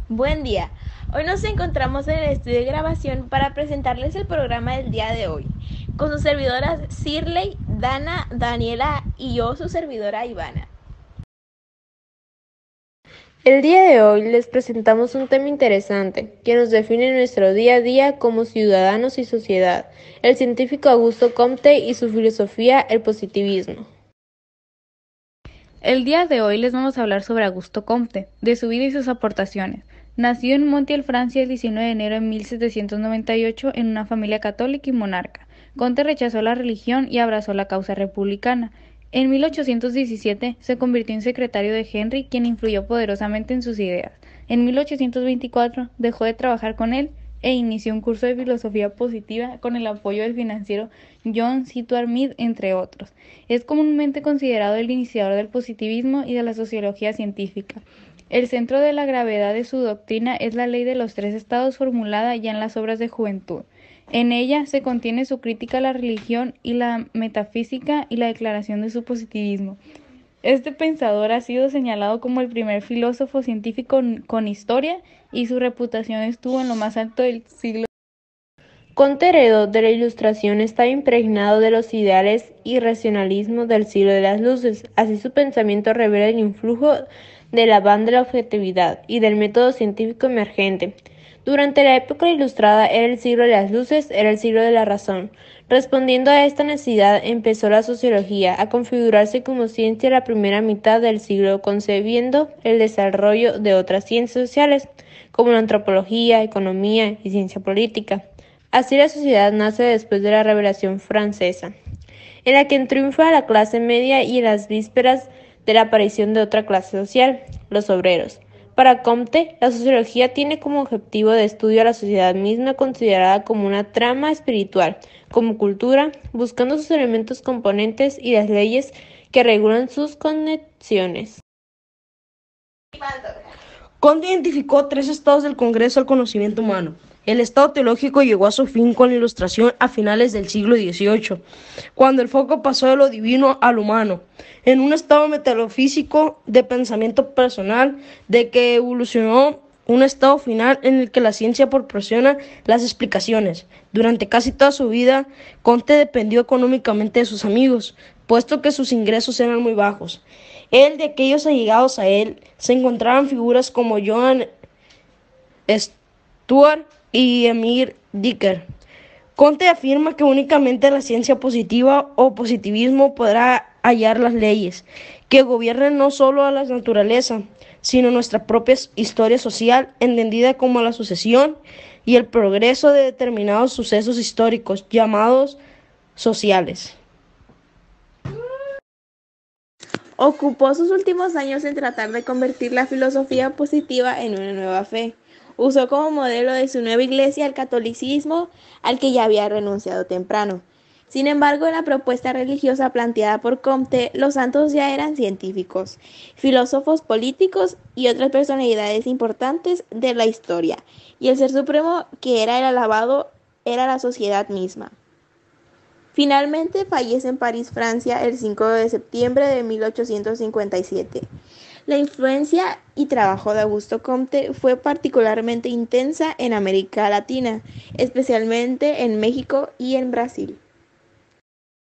Buen día. Hoy nos encontramos en el estudio de grabación para presentarles el programa del día de hoy, con sus servidoras Shirley, Dana, Daniela y yo, su servidora Ivana. El día de hoy les presentamos un tema interesante que nos define nuestro día a día como ciudadanos y sociedad, el científico Augusto Comte y su filosofía, el positivismo. El día de hoy les vamos a hablar sobre Augusto Comte, de su vida y sus aportaciones. Nació en Montiel, Francia, el 19 de enero de 1798 en una familia católica y monarca. Comte rechazó la religión y abrazó la causa republicana. En 1817 se convirtió en secretario de Henry, quien influyó poderosamente en sus ideas. En 1824 dejó de trabajar con él e inició un curso de filosofía positiva con el apoyo del financiero John Stuart Mill, entre otros. Es comúnmente considerado el iniciador del positivismo y de la sociología científica. El centro de la gravedad de su doctrina es la ley de los tres estados formulada ya en las obras de Juventud. En ella se contiene su crítica a la religión y la metafísica y la declaración de su positivismo. Este pensador ha sido señalado como el primer filósofo científico con historia y su reputación estuvo en lo más alto del siglo. Comte heredó de la Ilustración, estaba impregnado de los ideales y racionalismo del siglo de las luces. Así su pensamiento revela el influjo del avance de la objetividad y del método científico emergente. Durante la época ilustrada era el siglo de las luces, era el siglo de la razón. Respondiendo a esta necesidad, empezó la sociología a configurarse como ciencia la primera mitad del siglo, concebiendo el desarrollo de otras ciencias sociales, como la antropología, economía y ciencia política. Así la sociedad nace después de la Revolución Francesa, en la que triunfa la clase media y en las vísperas de la aparición de otra clase social, los obreros. Para Comte, la sociología tiene como objetivo de estudio a la sociedad misma, considerada como una trama espiritual, como cultura, buscando sus elementos componentes y las leyes que regulan sus conexiones. Comte identificó tres estados del Congreso del conocimiento humano. El estado teológico llegó a su fin con la Ilustración a finales del siglo XVIII, cuando el foco pasó de lo divino a lo humano, en un estado metafísico de pensamiento personal, de que evolucionó un estado final en el que la ciencia proporciona las explicaciones. Durante casi toda su vida, Comte dependió económicamente de sus amigos, puesto que sus ingresos eran muy bajos. De aquellos allegados a él, se encontraban figuras como Johann Stuart y Emil Dicker. Comte afirma que únicamente la ciencia positiva o positivismo podrá hallar las leyes que gobiernan no solo a la naturaleza, sino nuestra propia historia social, entendida como la sucesión y el progreso de determinados sucesos históricos llamados sociales. Ocupó sus últimos años en tratar de convertir la filosofía positiva en una nueva fe. Usó como modelo de su nueva iglesia el catolicismo, al que ya había renunciado temprano. Sin embargo, en la propuesta religiosa planteada por Comte, los santos ya eran científicos, filósofos políticos y otras personalidades importantes de la historia, y el ser supremo que era el alabado era la sociedad misma. Finalmente fallece en París, Francia, el 5 de septiembre de 1857. La influencia y trabajo de Augusto Comte fue particularmente intensa en América Latina, especialmente en México y en Brasil.